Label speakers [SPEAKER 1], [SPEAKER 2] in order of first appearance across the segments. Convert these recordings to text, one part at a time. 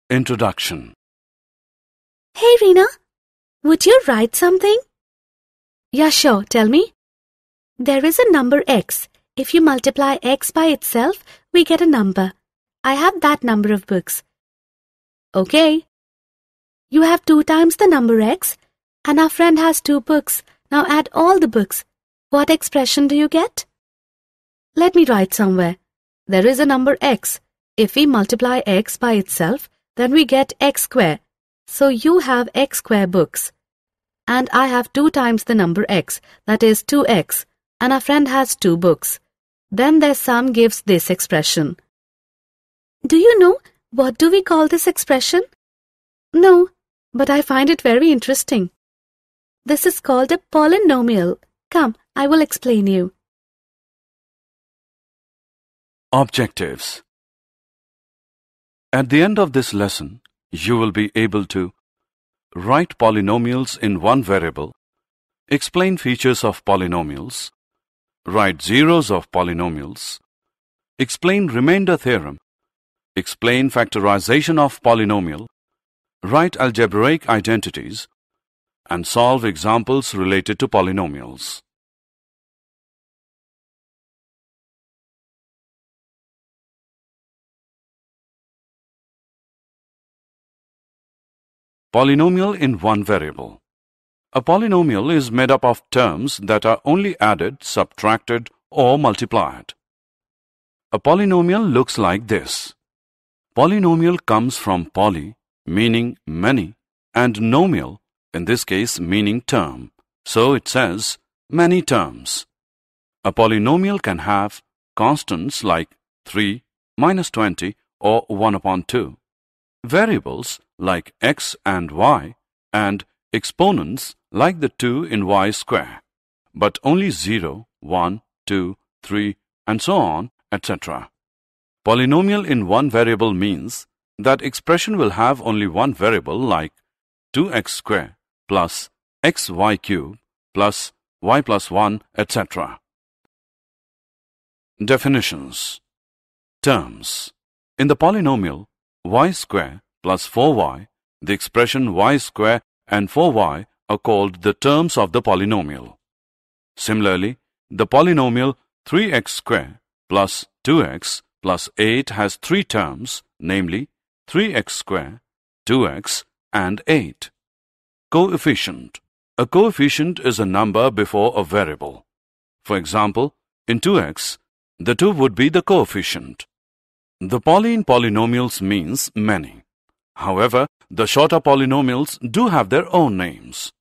[SPEAKER 1] Introduction.
[SPEAKER 2] Hey Reena, would you write something? Yeah, sure, tell me. There is a number x. If you multiply x by itself, we get a number. I have that number of books. Okay. You have 2 times the number x, and our friend has 2 books. Now add all the books. What expression do you get? Let me write somewhere. There is a number x. If we multiply x by itself, then we get x square. So you have x square books. And I have 2 times the number x, that is 2x, and our friend has 2 books. Then their sum gives this expression. Do you know what do we call this expression? No, but I find it very interesting. This is called a polynomial. Come, I will explain you.
[SPEAKER 1] Objectives. At the end of this lesson, you will be able to write polynomials in one variable, explain features of polynomials, write zeros of polynomials, explain remainder theorem, explain factorization of polynomial, write algebraic identities, and solve examples related to polynomials. Polynomial in one variable. A polynomial is made up of terms that are only added, subtracted, or multiplied. A polynomial looks like this. Polynomial comes from poly, meaning many, and nomial, in this case meaning term. So it says many terms. A polynomial can have constants like 3, -20, or 1/2, variables like x and y, and exponents like the 2 in y square, but only 0, 1, 2, 3, and so on, etc. Polynomial in one variable means that expression will have only one variable like 2x square plus xy cube plus y plus 1, etc. Definitions. Terms. In the polynomial y square plus 4y, the expression y square and 4y are called the terms of the polynomial. Similarly, the polynomial 3x square plus 2x plus 8 has 3 terms, namely 3x square, 2x, and 8. Coefficient. A coefficient is a number before a variable. For example, in 2x, the 2 would be the coefficient. The poly in polynomials means many. However, the shorter polynomials do have their own names.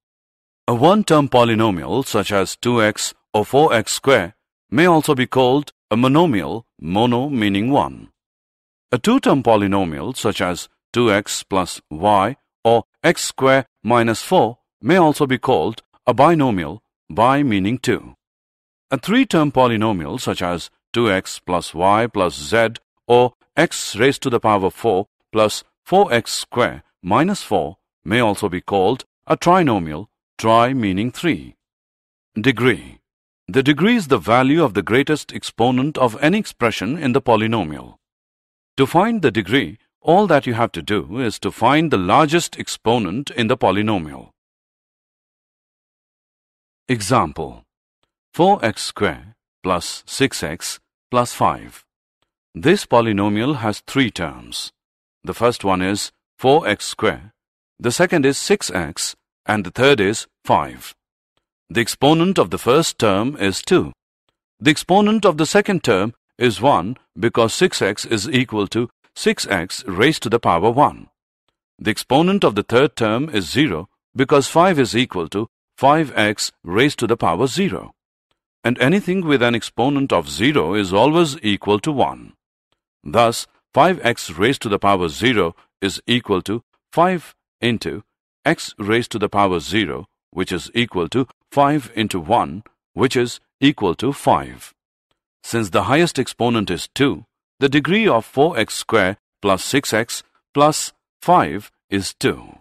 [SPEAKER 1] A one-term polynomial such as 2x or 4x square may also be called a monomial, mono meaning 1. A two-term polynomial such as 2x plus y or x square minus 4 may also be called a binomial, bi meaning 2. A three-term polynomial such as 2x plus y plus z or x raised to the power 4 plus 4x square minus 4 may also be called a trinomial, tri meaning 3. Degree. The degree is the value of the greatest exponent of any expression in the polynomial. To find the degree, all that you have to do is to find the largest exponent in the polynomial. Example: 4x square plus 6x plus 5. This polynomial has 3 terms. The first one is 4x square, the second is 6x, and the third is 5. The exponent of the first term is 2. The exponent of the second term is 1 because 6x is equal to 6x raised to the power 1. The exponent of the third term is 0 because 5 is equal to 5x raised to the power 0. And anything with an exponent of 0 is always equal to 1. Thus, 5x raised to the power 0 is equal to 5 into x raised to the power 0, which is equal to 5 into 1, which is equal to 5. Since the highest exponent is 2, the degree of 4x square plus 6x plus 5 is 2.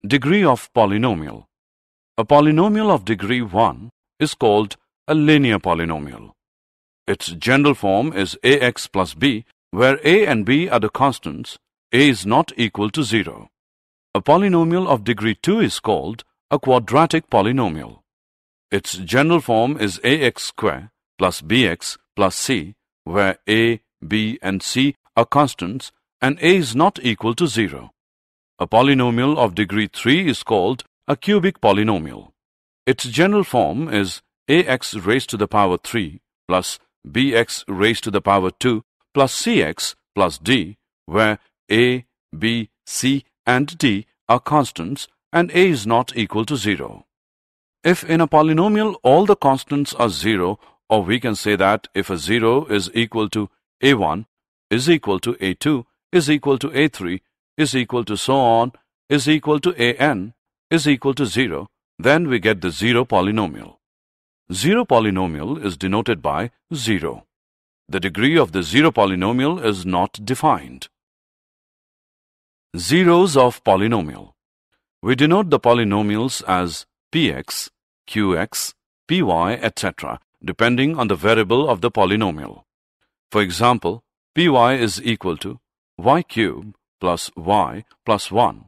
[SPEAKER 1] Degree of polynomial. A polynomial of degree 1 is called a linear polynomial. Its general form is ax plus b, where a and b are the constants. A is not equal to 0. A polynomial of degree 2 is called a quadratic polynomial. Its general form is ax square plus bx plus c, where a, b and c are constants and a is not equal to 0. A polynomial of degree 3 is called a cubic polynomial. Its general form is ax raised to the power 3 plus bx raised to the power 2 plus cx plus d, where a, b, c and d are constants and a is not equal to 0. If in a polynomial all the constants are 0, or we can say that if a 0 is equal to a1, is equal to a2, is equal to a3, is equal to so on, is equal to an, is equal to 0, then we get the 0 polynomial. 0 polynomial is denoted by 0. The degree of the 0 polynomial is not defined. Zeros of polynomial. We denote the polynomials as px, qx, py, etc., depending on the variable of the polynomial. For example, py is equal to y cube plus y plus 1.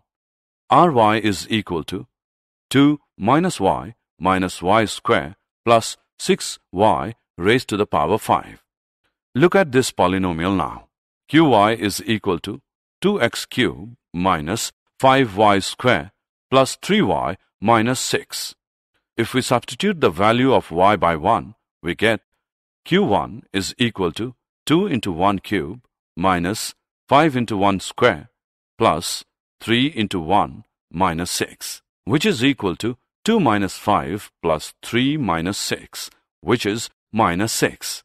[SPEAKER 1] ry is equal to 2 minus y square plus 6y raised to the power 5. Look at this polynomial now. Qy is equal to 2x cube minus 5y square plus 3y minus 6. If we substitute the value of y by 1, we get q1 is equal to 2 into 1 cube minus 5 into 1 square plus 3 into 1 minus 6, which is equal to 2 minus 5 plus 3 minus 6, which is minus 6.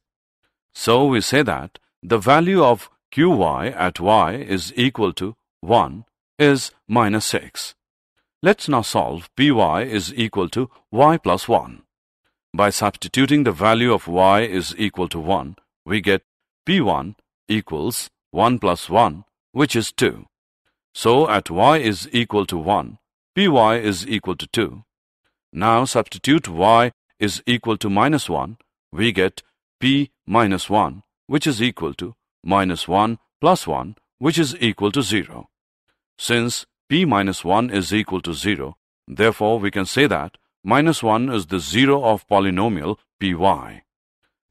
[SPEAKER 1] So we say that the value of qy at y is equal to 1 is minus 6. Let's now solve py is equal to y plus 1. By substituting the value of y is equal to 1, we get p1 equals 1 plus 1, which is 2. So at y is equal to 1, py is equal to 2. Now substitute y is equal to minus 1, we get p minus 1, which is equal to minus 1 plus 1, which is equal to 0. Since p minus 1 is equal to 0, therefore we can say that minus 1 is the 0 of polynomial py.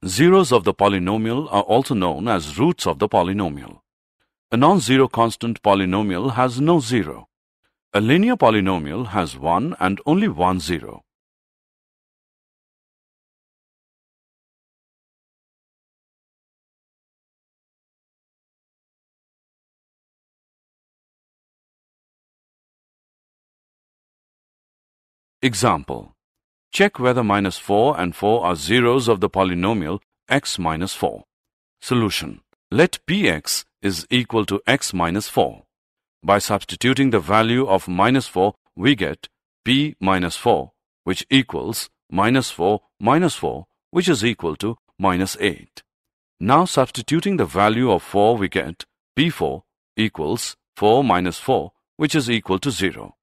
[SPEAKER 1] Zeros of the polynomial are also known as roots of the polynomial. A non-zero constant polynomial has no zero. A linear polynomial has one and only one zero. Example. Check whether minus 4 and 4 are zeros of the polynomial x minus 4. Solution. Let px is equal to x minus 4. By substituting the value of minus 4, we get p minus 4, which equals minus 4 minus 4, which is equal to minus 8. Now substituting the value of 4, we get p4 equals 4 minus 4, which is equal to 0.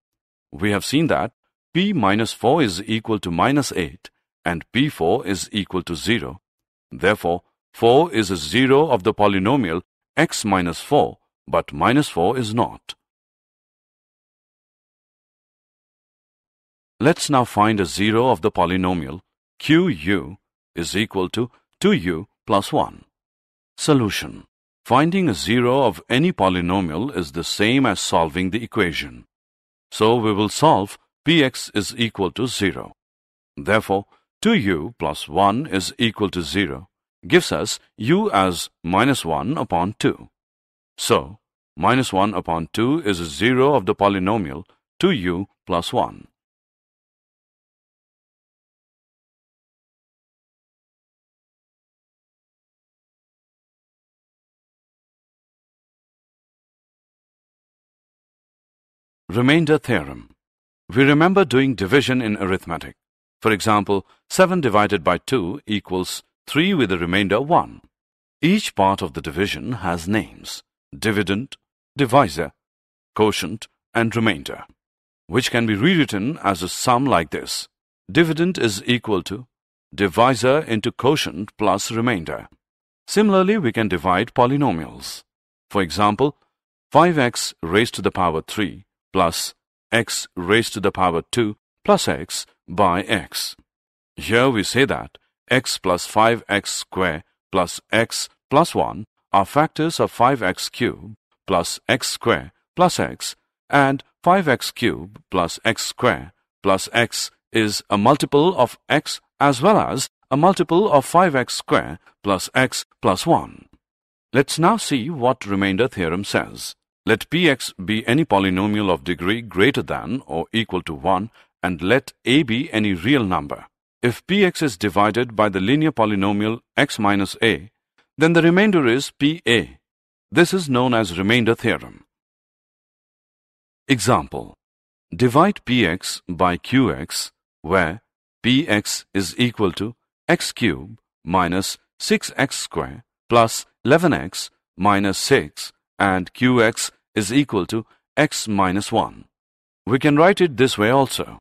[SPEAKER 1] We have seen that p minus 4 is equal to minus 8 and p4 is equal to 0. Therefore, 4 is a zero of the polynomial x minus 4, but minus 4 is not. Let's now find a zero of the polynomial qu is equal to 2u plus 1. Solution. Finding a zero of any polynomial is the same as solving the equation. So we will solve px is equal to 0. Therefore, 2u plus 1 is equal to 0 gives us u as minus 1 upon 2. So, minus 1 upon 2 is a zero of the polynomial 2u plus 1. Remainder theorem. We remember doing division in arithmetic. For example, 7 divided by 2 equals 3 with the remainder 1. Each part of the division has names: dividend, divisor, quotient, and remainder. which can be rewritten as a sum like this. Dividend is equal to divisor into quotient plus remainder. Similarly, we can divide polynomials. For example, 5x raised to the power 3 plus x raised to the power 2 plus x by x. Here we say that x plus 5x square plus x plus 1 are factors of 5x cube plus x square plus x, and 5x cube plus x square plus x is a multiple of x as well as a multiple of 5x square plus x plus 1. Let's now see what remainder theorem says. Let px be any polynomial of degree greater than or equal to 1, and let a be any real number. If px is divided by the linear polynomial x minus a, then the remainder is pa. This is known as remainder theorem. Example: divide px by qx, where px is equal to x cube minus 6x square plus 11x minus 6, and qx is equal to x minus 1. We can write it this way also.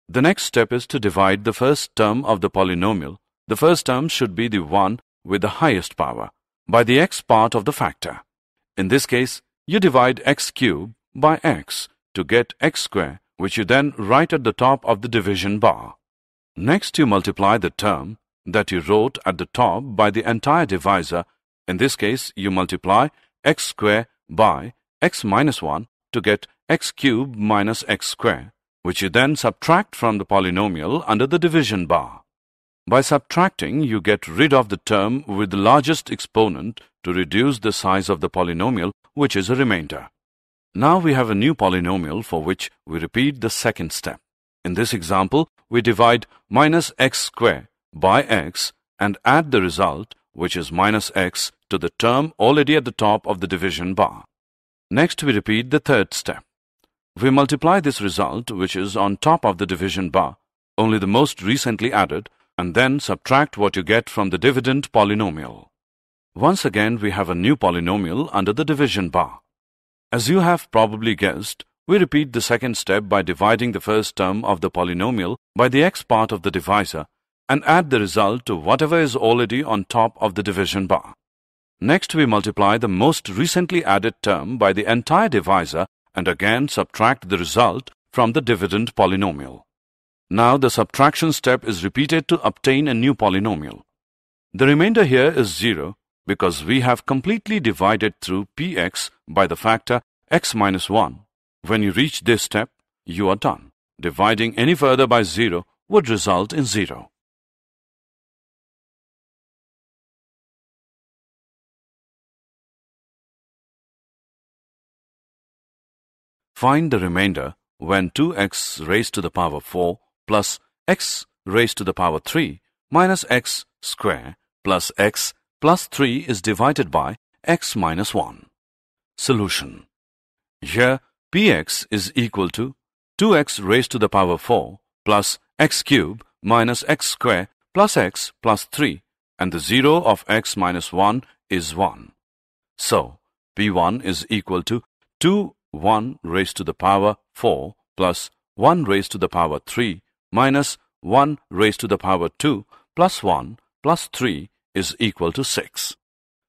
[SPEAKER 1] The next step is to divide the first term of the polynomial. The first term should be the one with the highest power by the x part of the factor. In this case, you divide x cube by x to get x square, which you then write at the top of the division bar. Next, you multiply the term that you wrote at the top by the entire divisor. In this case, you multiply x square by x minus 1 to get x cube minus x square, which you then subtract from the polynomial under the division bar. By subtracting, you get rid of the term with the largest exponent to reduce the size of the polynomial, which is a remainder. Now we have a new polynomial for which we repeat the second step. In this example, we divide minus x square by x and add the result, which is minus x, to the term already at the top of the division bar. Next, we repeat the third step. We multiply this result, which is on top of the division bar, only the most recently added, and then subtract what you get from the dividend polynomial. Once again, we have a new polynomial under the division bar. As you have probably guessed, we repeat the second step by dividing the first term of the polynomial by the x part of the divisor and add the result to whatever is already on top of the division bar. Next, we multiply the most recently added term by the entire divisor and again subtract the result from the dividend polynomial. Now the subtraction step is repeated to obtain a new polynomial. The remainder here is 0 because we have completely divided through px by the factor x minus 1. When you reach this step, you are done. Dividing any further by 0 would result in 0. Find the remainder when 2x raised to the power 4 plus x raised to the power 3 minus x square plus x plus 3 is divided by x minus 1. Solution. Here, px is equal to 2x raised to the power 4 plus x cube minus x square plus x plus 3, and the 0 of x minus 1 is 1. So, p1 is equal to 1 raised to the power 4 plus 1 raised to the power 3 minus 1 raised to the power 2 plus 1 plus 3 is equal to 6.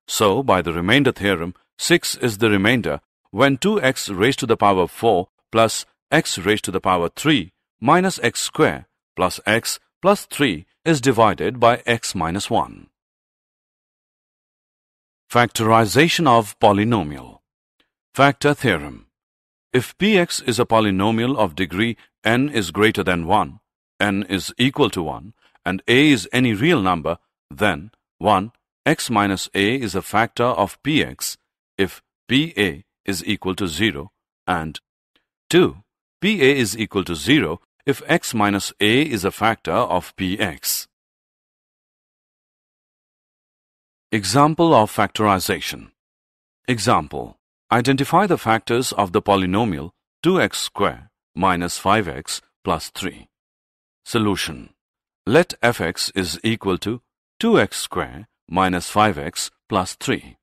[SPEAKER 1] So, by the remainder theorem, 6 is the remainder when 2x raised to the power 4 plus x raised to the power 3 minus x square plus x plus 3 is divided by x minus 1. Factorization of polynomial. Factor theorem. If px is a polynomial of degree n is greater than 1, n is equal to 1, and a is any real number, then 1, x minus a is a factor of px if pa is equal to 0, and 2, pa is equal to 0 if x minus a is a factor of px. Example of factorization. Example. Identify the factors of the polynomial 2x square minus 5x plus 3. Solution. Let fx is equal to 2x square minus 5x plus 3.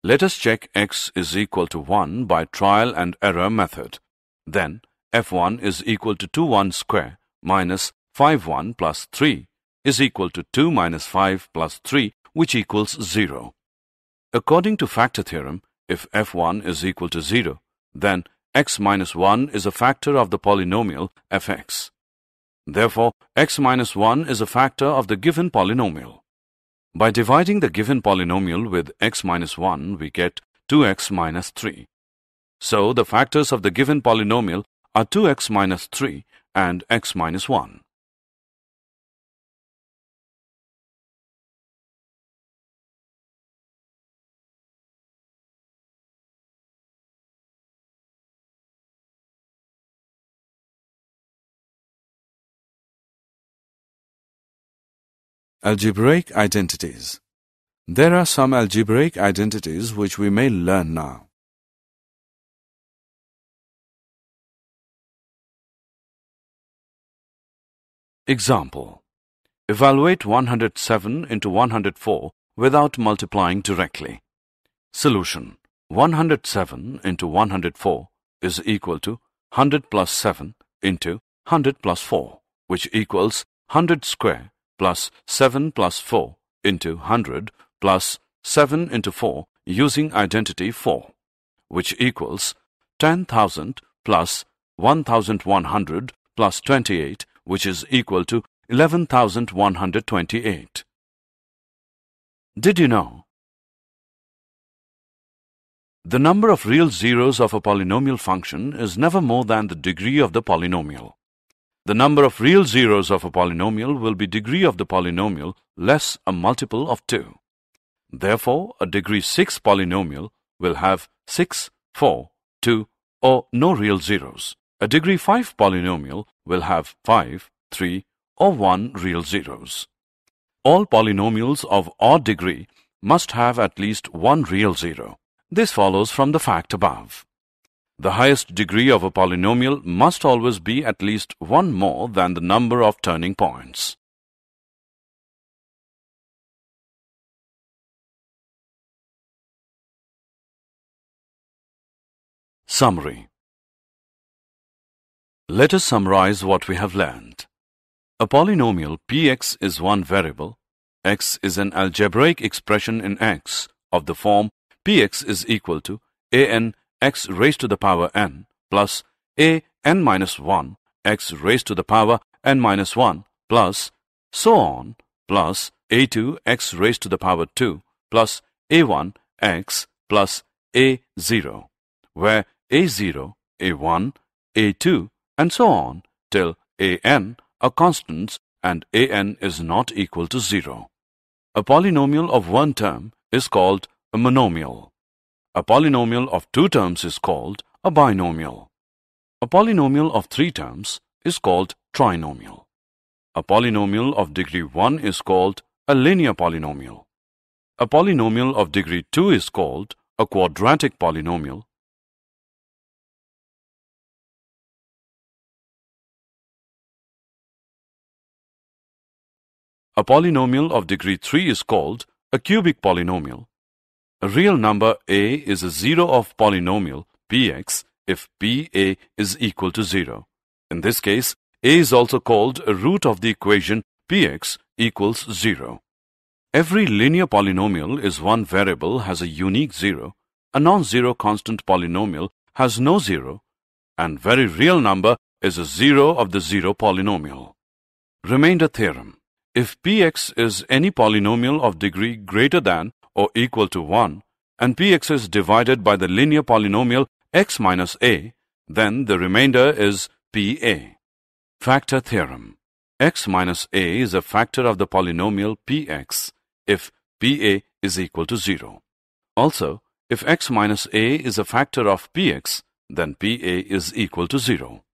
[SPEAKER 1] Let us check x is equal to 1 by trial and error method. Then f1 is equal to 2 square minus 5 plus 3 is equal to 2 minus 5 plus 3, which equals 0. According to factor theorem, if f1 is equal to 0, then x minus 1 is a factor of the polynomial fx. Therefore, x minus 1 is a factor of the given polynomial. By dividing the given polynomial with x minus 1, we get 2x minus 3. So, the factors of the given polynomial are 2x minus 3 and x minus 1. Algebraic identities. There are some algebraic identities which we may learn now. Example. Evaluate 107 into 104 without multiplying directly. Solution. 107 into 104 is equal to 100 plus 7 into 100 plus 4, which equals 100 square plus 7 plus 4 into 100 plus 7 into 4 using identity 4, which equals 10,000 plus 1,100 plus 28, which is equal to 11,128. Did you know? The number of real zeros of a polynomial function is never more than the degree of the polynomial. The number of real zeros of a polynomial will be degree of the polynomial less a multiple of 2. Therefore, a degree 6 polynomial will have 6, 4, 2, or no real zeros. A degree 5 polynomial will have 5, 3, or 1 real zeros. All polynomials of odd degree must have at least one real zero. This follows from the fact above. The highest degree of a polynomial must always be at least one more than the number of turning points. Summary. Let us summarize what we have learned. A polynomial px is one variable. X is an algebraic expression in X of the form px is equal to an x raised to the power n plus a n minus 1 x raised to the power n minus 1 plus so on plus a2 x raised to the power 2 plus a1 x plus a0, where a0, a1, a2 and so on till an are constants and an is not equal to 0. A polynomial of one term is called a monomial. A polynomial of two terms is called a binomial. A polynomial of three terms is called trinomial. A polynomial of degree 1 is called a linear polynomial. A polynomial of degree 2 is called a quadratic polynomial. A polynomial of degree 3 is called a cubic polynomial. A real number a is a zero of polynomial px if pa is equal to 0. In this case, a is also called a root of the equation px equals 0. Every linear polynomial is one variable has a unique zero, a non-zero constant polynomial has no zero, and very real number is a zero of the zero polynomial. Remainder theorem. If px is any polynomial of degree greater than or equal to 1 and px is divided by the linear polynomial x minus a, then the remainder is pa. Factor theorem. X minus a is a factor of the polynomial px if pa is equal to 0. Also, if x minus a is a factor of px, then pa is equal to 0.